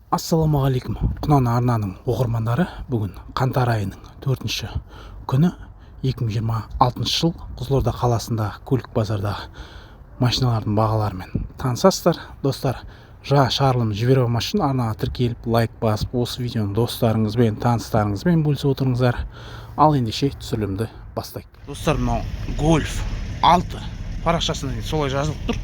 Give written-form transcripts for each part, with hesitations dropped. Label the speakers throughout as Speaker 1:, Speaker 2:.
Speaker 1: Ассаламағалейкум, Құнан арнаның оқырмандары. Бүгін қаңтар айының 4-ші күні 2026 жыл Қызылорда қаласында көлік базардағы машиналардың бағаларымен танысасыздар. Достар, жаңа шығарылым жіберу машин арнаға тіркеліп, лайк басып, осы видеоны достарыңызбен, таныстарыңызбен бөлісіп отырыңыздар. Ал ендеше түсірілімді бастайық. Достар, мынау Golf 6 парақшасында солай жазылып тұр.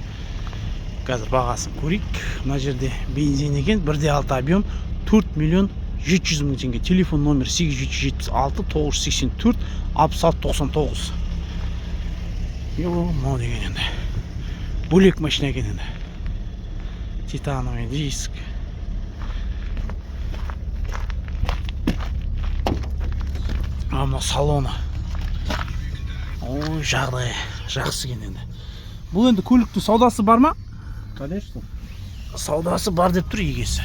Speaker 1: Қазір бағасын көрейік. Мына жерде бензин екен, 1.6 объем, 4 миллион 700 мың теңге. Телефон номер 8776 984 66 99. Мынау деген енді бөлек машина екен енді. Титановый диск. Мынау салоны. Ой, жағдай жақсы екен енді. Бұл енді көліктің саудасы бар ма?
Speaker 2: Конечно.
Speaker 1: Саудасы бар деп тұр егесі.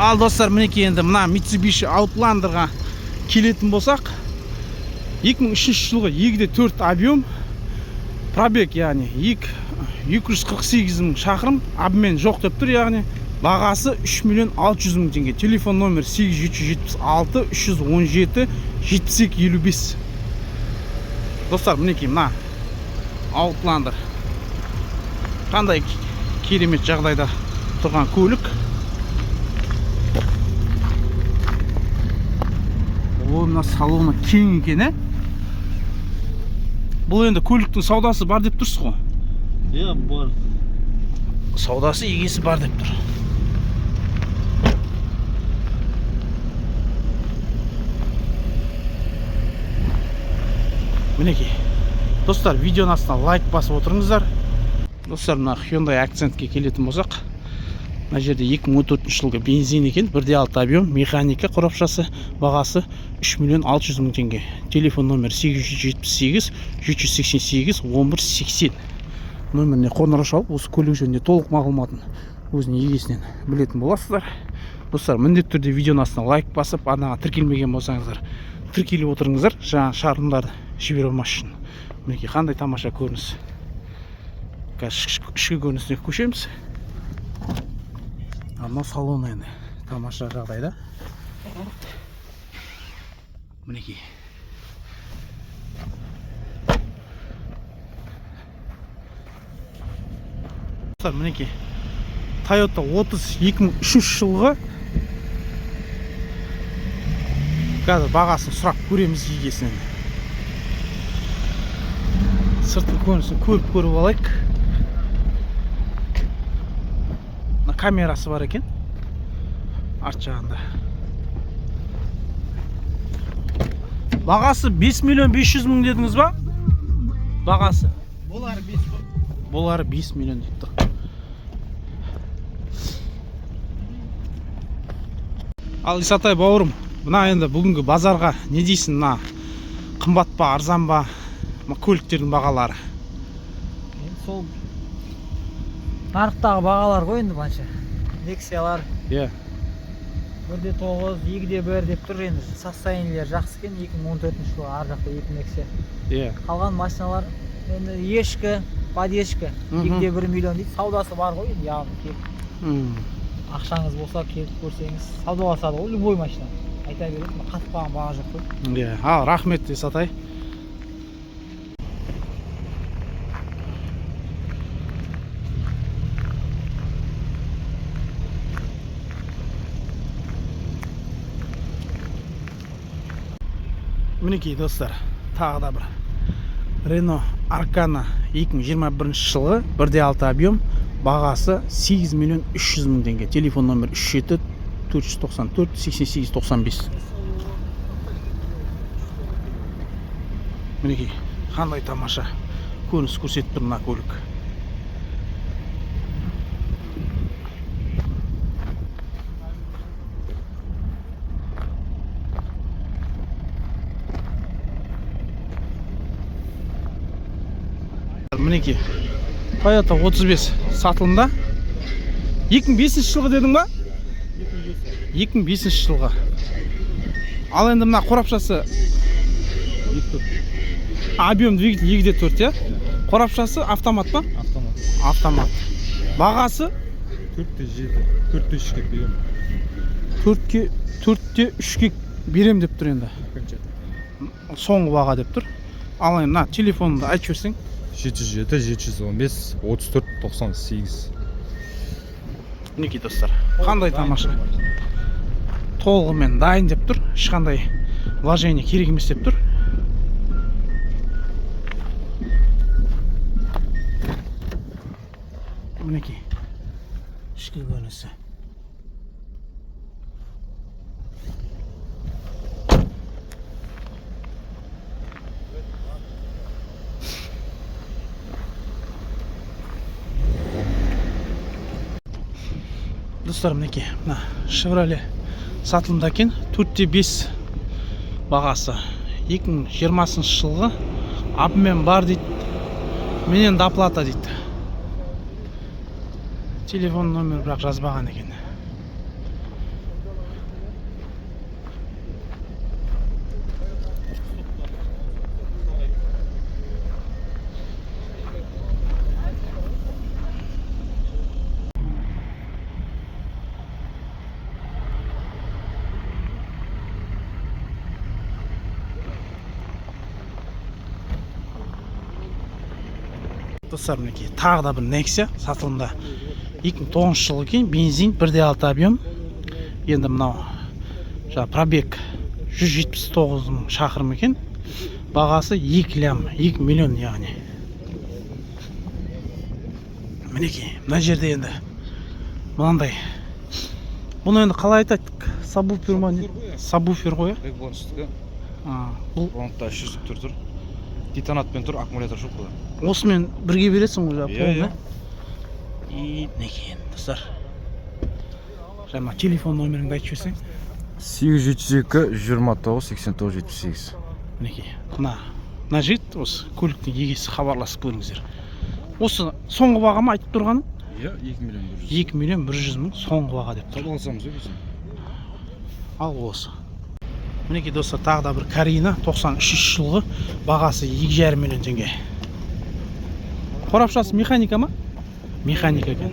Speaker 1: Ал достар, мінекей енді мына Mitsubishi Outlander'ға келетін болсақ, 2003 жылғы 2.4 объем, пробег, яғни 248 мың шақырым, абмен жоқ деп тұр, яғни бағасы 3 миллион 600 мың теңге. Телефон номер 8776 317 7255. Достар, мінекей мына Outlander қандай керемет жағдайда тұрған көлік. О, мына салоны кең екен, Бұл енді көліктің саудасы бар деп тұрсыз ғой?
Speaker 2: Иә, бар.
Speaker 1: Саудасы егесі бар деп тұр. Мінекей, достар, видеоның астына лайк басып отырыңыздар. Достар, мына Hyundai Accent'ке келетін болсақ, мына жерде 2014 жылғы бензин екен, 1.6 объем, механика қорапшасы, бағасы 3 миллион 600 мың теңге. Телефон номер 878 388 1180. Номеріне қоңырау шалып, осы көлік жөнінде толық мағлұматын өзінің егесінен білетін боласыздар. Достар, міндетті түрде видеоның астына лайк басып, арнаға тіркелмеген болсаңыздар, тіркеліп отырыңыздар. Жаңа шығарылымдарды жіберу машин. Мінекей қандай тамаша көрініс. Қазір ішкі көрінісіне көшеміз. Мынау салон енді тамаша жағдайда. Мінекей. Мінекей Toyota 30 2003 жылғы. Қазір бағасын сұрап көреміз егесінен. Сыртқы көрінісін көріп алайық. Камерасы бар екен арт жағында. Бағасы 5 миллион 500 мың дедіңіз ба? Бағасы?
Speaker 2: Болары 5 мың.
Speaker 1: Болары 5 миллион дейді тұр. Ал Исатай бауырым, мына енді бүгінгі базарға не дейсің? Мына қымбат па, арзан ба? Көліктердің бағалары.
Speaker 2: Сол нарықтағы бағалар ғой енді банша. Нексиялар.
Speaker 1: Иә.
Speaker 2: 1.9, 2.1 деп тұр енді. Состояниелер жақсы екен. 2014 жылғы ар жақта 2 Nexia.
Speaker 1: Иә.
Speaker 2: Қалған машиналар енді ешкі, подешкі 2.1 миллион дейді. Саудасы бар ғой енді, яғни келіп. Ақшаңыз болса келіп көрсеңіз, саудаласады ғой любой машина. Айта береді, қатып қалған баға жоқ қой.
Speaker 1: Иә. Ал рахмет Исатай. Мінекей достар, тағы да бір Renault Arcana 2021 жылғы 1.6 объем, бағасы 8 миллион 300 мың теңге. Телефон номер 37 494 88 95. Мінекей қандай тамаша көрініс көрсетіп тұр мына көлік. Мінекей Toyota 35 сатылымда. 2005 жылғы дедің ба? 2005 жылғы. Ал енді мына қорапшасы Объем двигатель 2-4, иә? Қорапшасы автомат па? Автомат. Бағасы
Speaker 3: 4-те 3-ке берем.
Speaker 1: 4-те 3-ке берем деп тұр енді. Соңғы баға деп тұр. Ал енді телефоныңды айтып жіберсең.
Speaker 3: 77-715-34-98.
Speaker 1: Мінекей достар, қандай тамаша. Толығымен дайын деп тұр. Ешқандай вложение керек емес деп тұр. Мінекей. Ішкі көрінісі. Достар, мінекей, Chevrolet сатылымда екен, 4-те 5 бағасы. 2020 жылғы абымен бар дейді, менен доплата дейді. Телефон номер бірақ жазбаған екен. Достар, мінекей, тағы да бір Nexia сатылымда. 2009 жылғы екен, бензин 1.6 объем. Енді мынау пробег 179 мың шақырым екен. Бағасы 2 миллион яғни. Мінекей, мына жерде енді мынандай. Бұны енді қалай айтайық? Сабвуфер ма? Сабвуфер ғой.
Speaker 3: Бекбонстығы.
Speaker 1: Бұл
Speaker 3: Фронтта шүзіктер тұр. Титанатпен тұр, аккумулятор жоқ қой.
Speaker 1: осымен бірге бересің ғой
Speaker 3: Иә.
Speaker 1: И некен, достар. Жаңа телефон номеріңді айтып жіберсең.
Speaker 3: 802-29-89-78.
Speaker 1: Мінекей, мына жігіт осы көліктің егесі, хабарласып көріңіздер. Осы соңғы баға ма айтып тұрғаның?
Speaker 3: Иә,
Speaker 1: 2 миллион 100 мың соңғы баға деп тұр.
Speaker 3: Сатып алсамыз өй біздің.
Speaker 1: Ал осы. Мінекей достар, тағы да бір Карина 93 жылғы, бағасы 2,5 миллион теңге. Қорапшасы механика ма? Механика екен.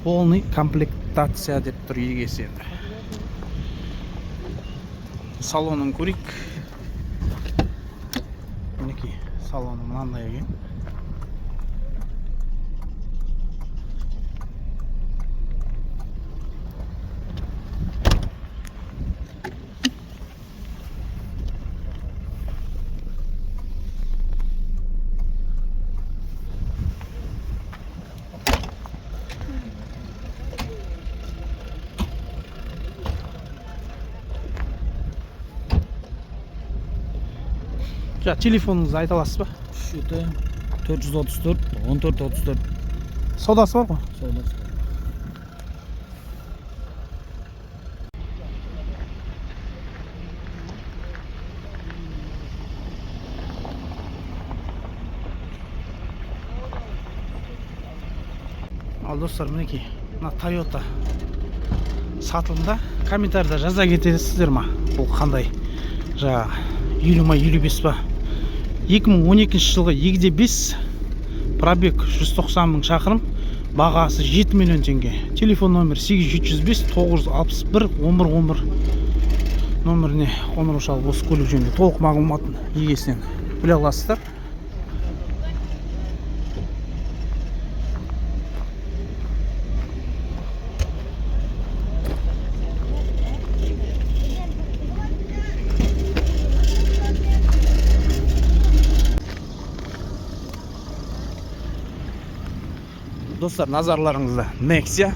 Speaker 1: Полный комплектация деп тұр егесі енді. Салонын көрейік. Мінекей, салоны мынандай екен. Телефоныңызды айта аласыз ба?
Speaker 2: Шуты 434 1434
Speaker 1: Саудасы бар ғой?
Speaker 2: саудасы.
Speaker 1: Ал достар, мінекей, мына Toyota сатылымда. Комментарийда жаза кетесіздер ма? Бұл қандай? Жаңа 50 ма 55 па? 2012 жылғы 2-де 5 пробег 190 мың шақырым, бағасы 7 миллион теңге. Телефон номер 8705-961-1111 номеріне қоңырау шалып осы көлік жөнінде толық мағлұматын егесінен біле аласыздар. Достар, назарларыңызда Nexia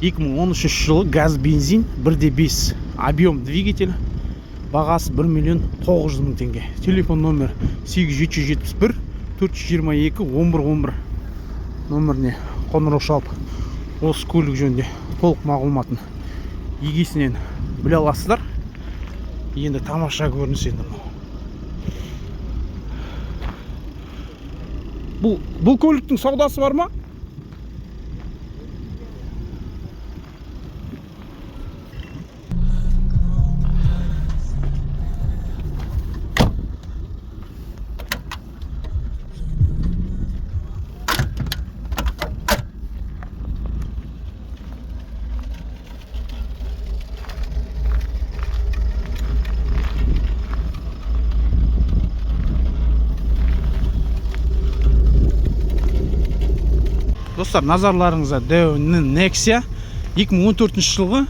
Speaker 1: 2013 жылы газ бензин 1-де 5 объем двигатель, бағасы 1 миллион 900 мың теңге. Телефон номер 8771-422-1111 номеріне қоңырау шалып осы көлік жөнінде толық мағлұматын егесінен біле аласыздар. Енді тамаша көрініс енді бұл көліктің саудасы бар ма? достар, назарларыңызға Daewoo Nexia 2014 жылғы.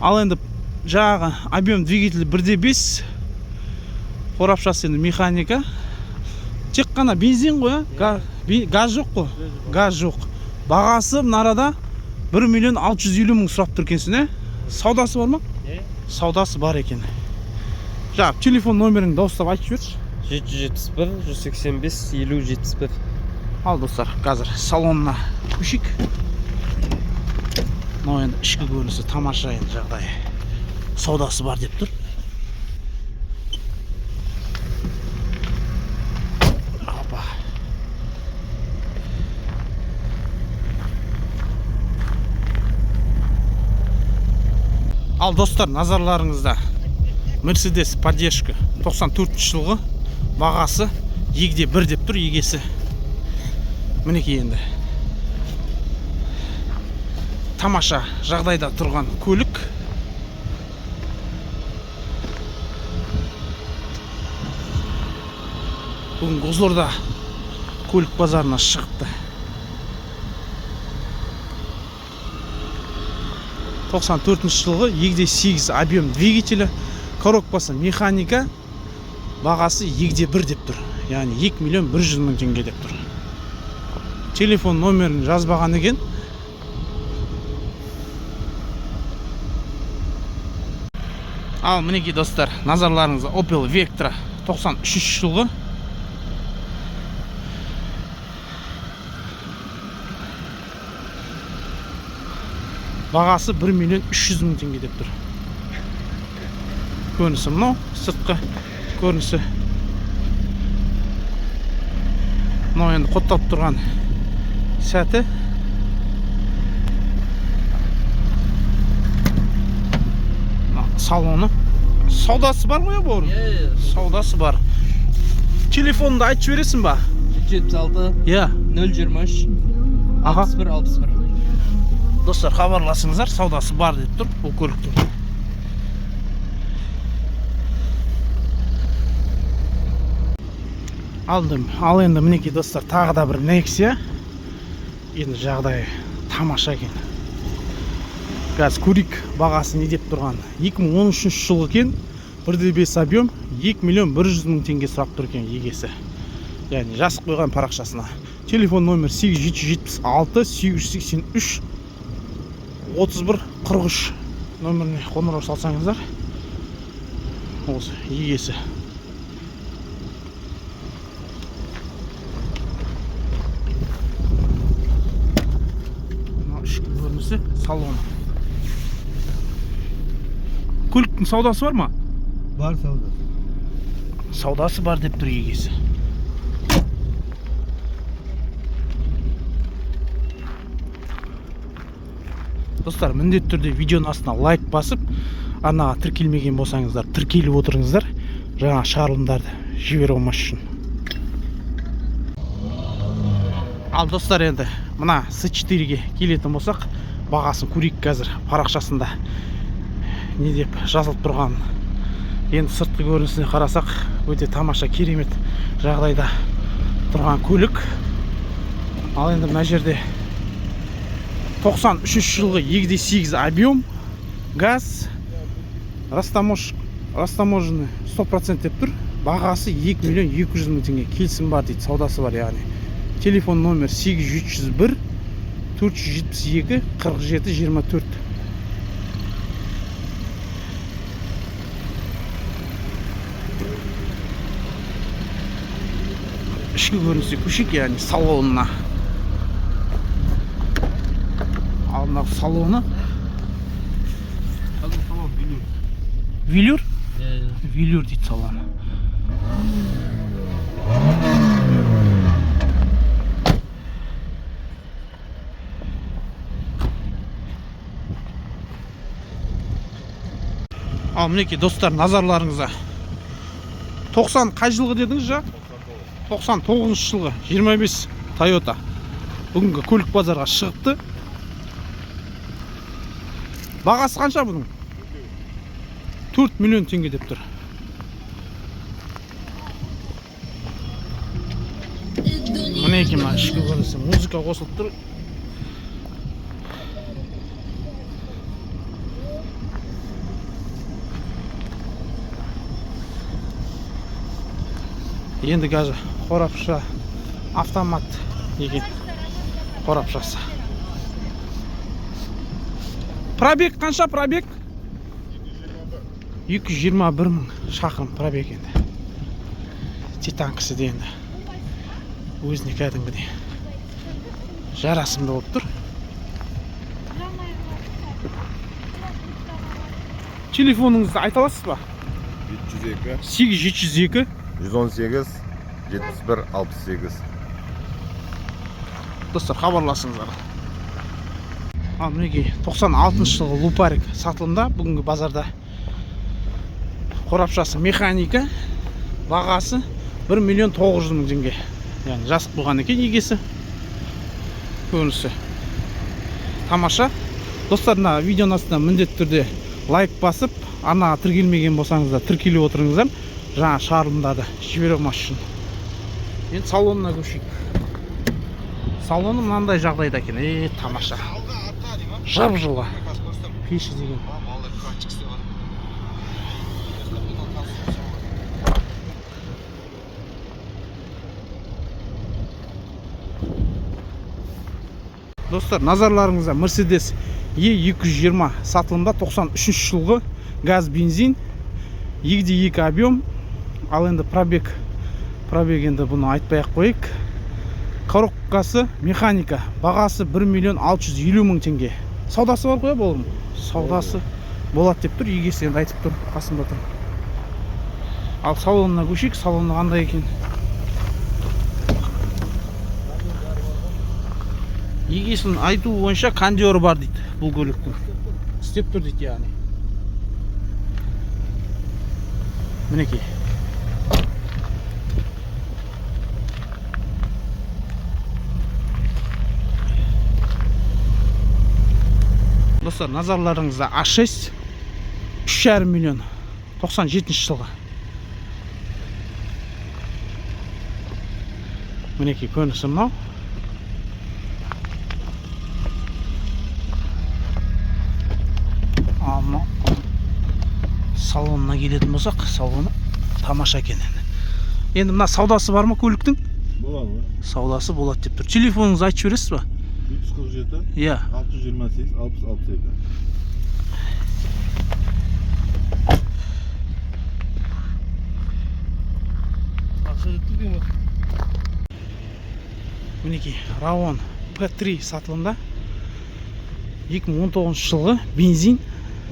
Speaker 1: Ал енді жаңағы объем двигателі 1.5, қорапшасы енді механика. Тек қана бензин ғой, газ жоқ қой. Газ жоқ. Бағасы мынарада 1 миллион 650 мың сұрап тұр екенсің, саудасы бар ма? Саудасы бар екен. Жаңа телефон номерін дауыстап айтып жіберші.
Speaker 4: 771 185 50 71.
Speaker 1: Ал достар, қазір салонына көшейік. Мынау енді ішкі көрінісі тамаша, енді жағдайы. Саудасы бар деп тұр. Апа. Ал достар, назарларыңызда Mercedes поддержка 94 жылғы, бағасы 2.1 деп тұр, егесі. Мінекей енді тамаша жағдайда тұрған көлік. Бүгін Қызылорда көлік базарына шығыпты. 94 жылғы, 2.8 объем двигателі, коробкасы механика, бағасы 2.1 деп тұр. Яғни 2 миллион 100 мың теңге деп тұр. Телефон номерін жазбаған екен. Ал мінекей достар, назарларыңызға Opel Vectra 93 жылғы. Бағасы 1 миллион 300 мың теңге деп тұр. Көрінісі мынау, сыртқы көрінісі. Мынау енді қоттап тұрған сәті. Салоны. Саудасы бар ғой бауырым? Саудасы бар. Телефонды айтып жібересің ба?
Speaker 4: 776 023 61 61.
Speaker 1: Достар, хабарласыңыздар, саудасы бар деп тұр бұл көліктің. Ал енді мінекей достар, тағы да бір Nexia. Енді жағдайы тамаша екен. Қазір көрейік, бағасы не деп тұрған. 2013 жылғы екен, 1.5 объем, 2 миллион 100 мың теңге сұрап тұр екен егесі. Яғни жазып қойған парақшасына. Телефон номер 8776 883 31 43 номеріне қоңырау салсаңыздар. Осы егесі. Ішкі көрінісі салоны. Көліктің саудасы бар ма?
Speaker 4: Бар саудасы.
Speaker 1: Саудасы бар деп тұр егесі. Достар, міндетті түрде видеоның астына лайк басып, арнаға тіркелмеген болсаңыздар, тіркеліп отырыңыздар, жаңа шығарылымдарды жібере алмас үшін. Ал достар, енді мына C4-ге келетін болсақ, бағасын көрейік қазір парақшасында не деп жазылып тұрған. Енді сыртқы көрінісіне қарасақ, өте тамаша, керемет жағдайда тұрған көлік. Ал енді мына жерде 93 жылғы 2.8 объем, газ, растаможены 100% деп тұр. Бағасы 2 миллион 200 мың теңге, келісім бар дейді, саудасы бар яғни. Телефон номер 8301 472 47 24. Ішкі көрінісі көшейік, яғни салонына. Алдындағы салоны. Велюр? Велюр дейді салоны. Ал мінекей достар, назарларыңызға 90 қай жылғы дедіңіз жа? 99 жылғы 25 Toyota бүгінгі көлік базарға шығыпты. Бағасы қанша бұның? 4 миллион теңге деп тұр. мінекей мына ішкі көрінісі музыка қосылып тұр. Енді қазір қорапша автомат екен қорапшасы. Пробег қанша пробег? 221 мың шақырым пробег енді. Титанкісі де енді. Өзіне кәдімгідей жарасымды болып тұр. Телефоныңызды айта аласыз ба?
Speaker 5: 702
Speaker 1: 8702
Speaker 5: 118 71 68.
Speaker 1: Достар, хабарласыңыздар. Ал мінекей 96 жылғы Лупарик сатылымда бүгінгі базарда. Қорапшасы механика, бағасы 1 миллион 900 мың теңге. Яғни жасық болған екен егесі. Көрінісі тамаша. Достарына видеоның астына міндетті түрде лайк басып, арнаға тіркелмеген болсаңыздар тіркеліп отырыңыздар. Жаңа шығарылымдарды жібере алмас үшін. Енді салонына көшейік. Салоны мынандай жағдайда екен. Тамаша. Жап-жылы. Пеші деген. Достар, назарларыңызда Mercedes E220 сатылымда 93 жылғы газ бензин, 2.2 объем. Ал енді пробег енді бұны айтпай-ақ қойық. Коробкасы механика, бағасы 1 миллион 650 мың теңге. Саудасы бар қоя болыр ма? Саудасы болады деп тұр, егесі енді айтып тұр, қасында тұр. Ал салонына көшейік, салоны қандай екен? Егесінің айтуы бойынша кондиоры бар дейді бұл көліктің. Істеп тұр дейді яғни. Мінекей. Достар, назарларыңызда А6 3,5 миллион 97 жылғы. Мінекей көрінісі мынау. Салонына келетін болсақ, салоны тамаша екен. Енді мына саудасы бар ма көліктің?
Speaker 5: Болады.
Speaker 1: Саудасы болады деп тұр. Телефоныңызды айтып жібересіз ба?
Speaker 5: 347
Speaker 1: Иә.
Speaker 5: 628 60
Speaker 4: 62.
Speaker 1: Мінекей, Равон P3 сатылымда 2019 жылғы бензин,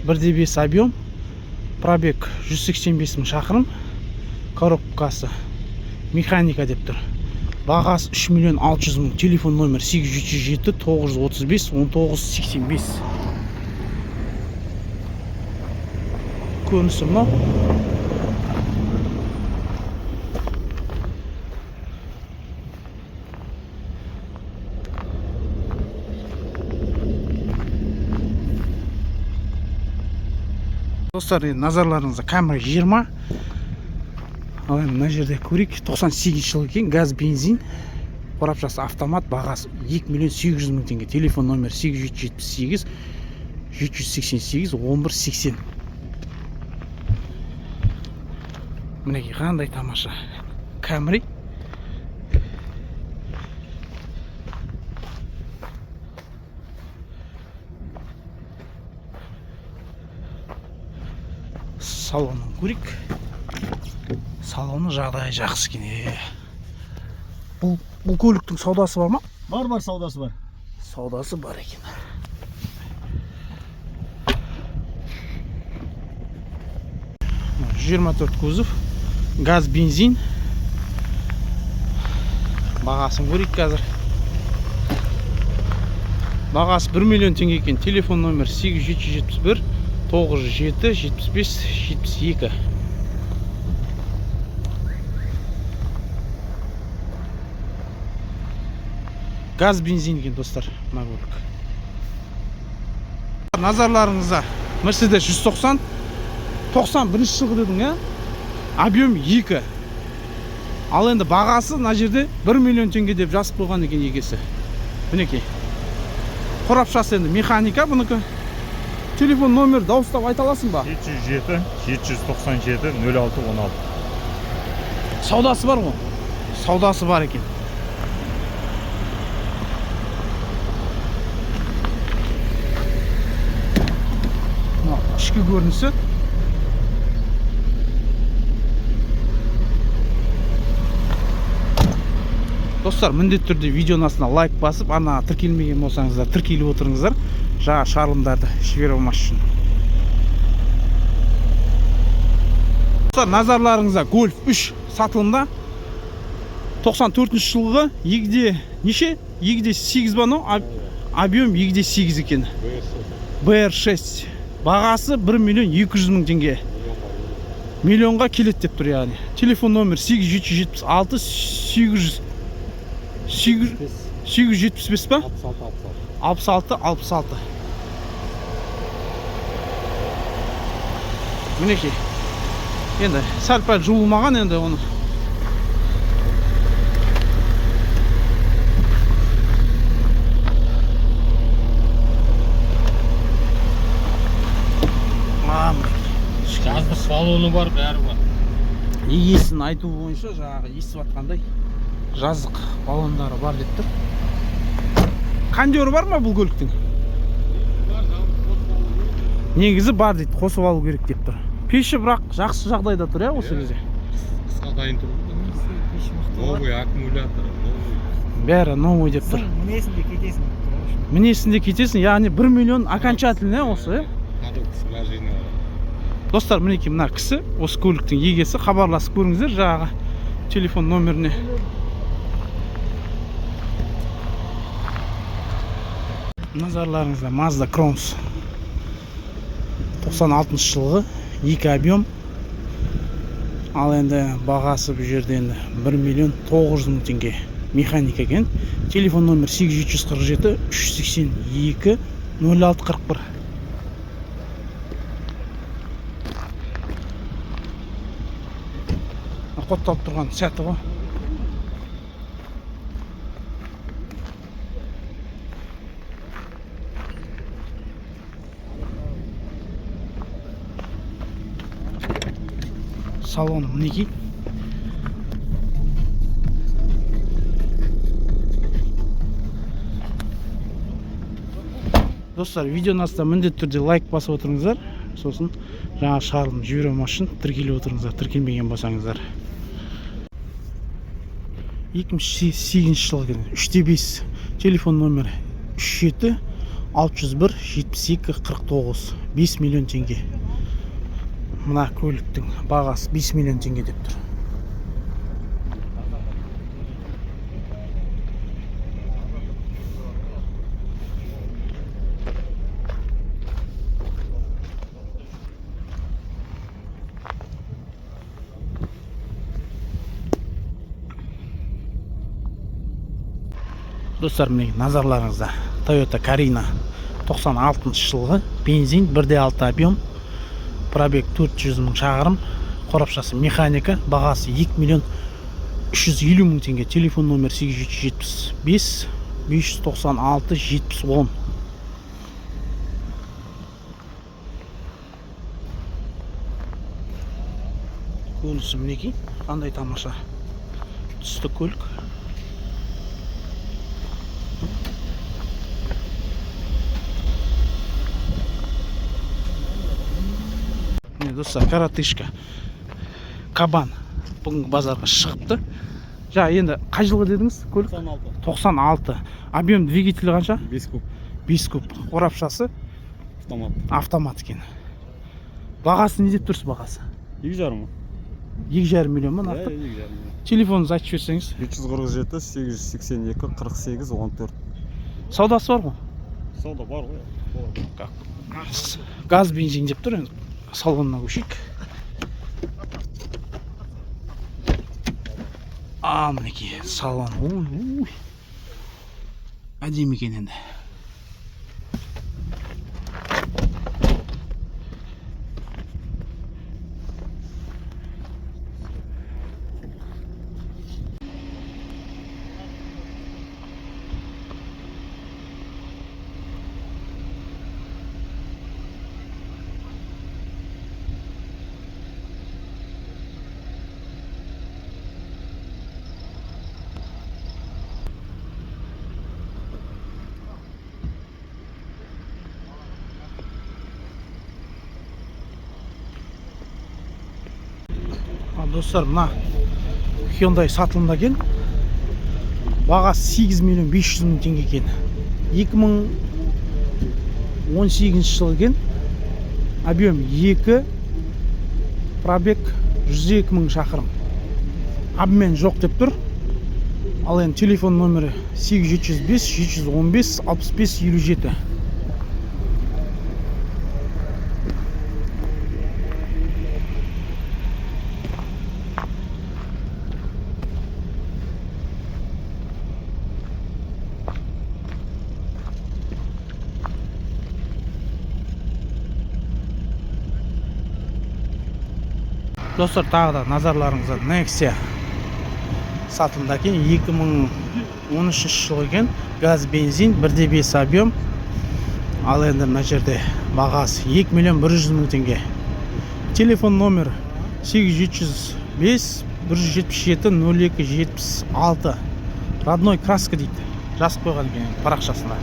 Speaker 1: 1.5 объем, пробег 185 мың шақырым, коробкасы механика деп тұр. Бағасы 3 миллион 600 мың, телефон номер 807 935 1985. Көрінісі мынау. Достар, назарларыңызда Camry 20. Ал енді мына жерде көрейік, 98 жыл екен, газ бензин, қорапшасы автомат, бағасы 2 миллион 800 мың теңге. Телефон номер 878 788 1180. Мінекей қандай тамаша Camry. Салонын көрейік. Салоны жағдайы жақсы екен. Бұл көліктің саудасы бар ма?
Speaker 5: Бар, саудасы бар.
Speaker 1: Саудасы бар екен. «24 кузов, газ, бензин. Бағасын көрейік қазір. Бағасы 1 миллион теңге екен. Телефон номер 8771 97 75 72. Газ бензин екен достар, мына көлік. Назарларыңызда Mercedes 190 91 жылғы дедің, объем 2. Ал енді бағасы мына жерде 1 миллион теңге деп жазып қойған екен егесі. Мінекей. Қорапшасы енді механика бұныкі. Телефон номер дауыстап айта аласың ба?
Speaker 5: 707 797 0616.
Speaker 1: Саудасы бар ғой? Саудасы бар екен. Ішкі көрінісі. Достар, міндетті түрде видеоның астына лайк басып, ана тіркелмеген болсаңыздар, тіркеліп отырыңыздар. Жаңа шығарылымдарды жібере алмас үшін. Достар, назарларыңызда Golf 3 сатылымда 94 жылғы егде неше? Егде 8 бано, объем егде 8 екен. BR6. Бағасы 1 миллион 200 мың теңге. Миллионға келет деп тұр яғни. Телефон номер 8776 875 па? 66. Мінекей. Енді сәл-пәл жуылмаған енді оны.
Speaker 4: Жаздық балоны бар, бәрі бар.
Speaker 1: Егесін айту бойынша жаңағы естіп атқандай жаздық баллондары бар деп тұр. Кондері бар ма бұл көліктің? Негізі бар дейді, қосып алу керек деп тұр. Пеші бірақ жақсы жағдайда тұр, осы кезде.
Speaker 4: Қысқа дайын тұр. Новый аккумулятор, новый.
Speaker 1: Бәрі новый деп тұр.
Speaker 2: Мінесінде кетесің.
Speaker 1: Мінесінде кетесің, яғни 1 миллион окончательный осы. Достар, мінекей мына кісі, осы көліктің егесі, хабарласып көріңіздер жаңағы телефон номеріне. Назарларыңызда Mazda Cross 96 жылғы 2 объем. Ал енді бағасы бұл жерде 1 миллион 900 мың теңге. Механика екен. Телефон номер 8747 382 0641. Қотталып тұрған сәті ғой. Салон мінекей. Достар, видеоның астына міндетті түрде лайк басып отырыңыздар. Сосын жаңа шығарылым жібере алмас үшін тіркеліп отырыңыздар, тіркелмеген болсаңыздар. 2008 жылғы 3/5 телефон номері 37 601 72 49 5 миллион теңге. Мына көліктің бағасы 5 миллион теңге деп тұр. Достар, міне назарларыңызда Toyota Carina 96 жылғы бензин 1.6 объем, пробег 400 мың шақырым, қорапшасы механика, бағасы 2 миллион 350 мың теңге. Телефон номер 8775 596 710. Көрінісі мінекей, қандай тамаша түсті көлік. Достар, коротышка кабан бүгінгі базарға шығыпты. Енді қай жылғы дедіңіз көлік? 96. Объем двигателі қанша?
Speaker 5: 5 куб.
Speaker 1: 5 куб. Қорапшасы автомат екен. Бағасы не деп тұрсыз бағасы?
Speaker 5: 2,5.
Speaker 1: 2,5 миллион ба нақты? Телефоныңызды айтып жіберсеңіз.
Speaker 5: 547 882 48 14.
Speaker 1: Саудасы бар ғой?
Speaker 5: Сауда бар ғой.
Speaker 1: Газ бензин деп тұр енді. Салонына көшейік. Мінекей салон. Әдемі екен енді. Достар, мына Hyundai сатылымда екен. Бағасы 8 миллион 500 мың теңге екен. 2018 жыл екен. Объем 2, пробег 102 мың шақырым. Обмен жоқ деп тұр. Ал енді телефон номері 8705 715 65 57. Достар, тағы да назарларыңызға Nexia сатылымда екен. 2013 жыл екен. Газ, бензин, 1.5 объем. Ал енді мына жерде бағасы 2 миллион 100 мың теңге. Телефон номер 8705 177 02 76. Родной краска дейді. Жазып қойған екен парақшасында.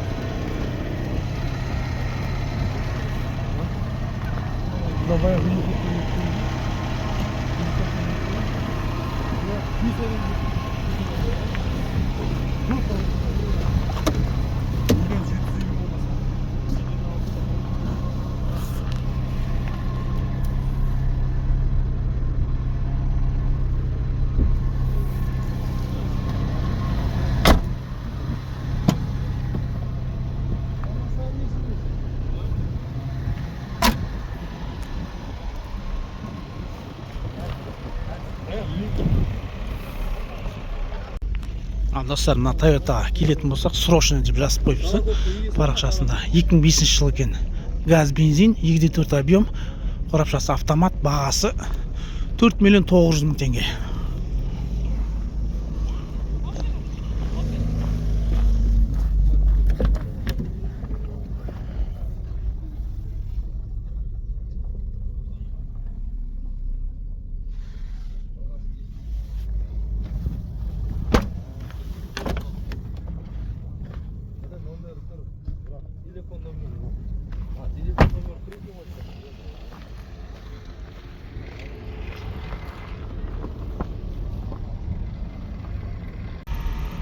Speaker 1: Ал достар, мына Toyota келетін болсақ, срочно деп жазып қойыпсы парақшасында. 2005 жыл екен. Газ, бензин, 2.4 объем, қорапшасы автомат, бағасы 4 миллион 900 мың теңге.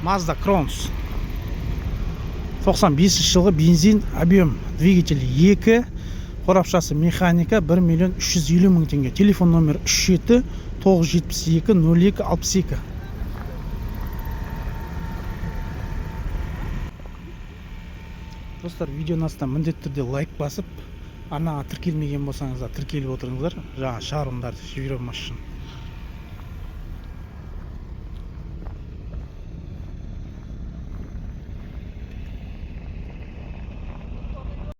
Speaker 1: Mazda Cronos 95 жылғы бензин, объем двигатель 2, қорапшасы механика, 1 миллион 350 мың теңге. Телефон номер 37 972 02 62. Достар, видеоның астына міндетті түрде лайк басып, арнаға тіркелмеген болсаңыздар тіркеліп отырыңыздар. Жаңа шағырымдарды жібере алмас үшін.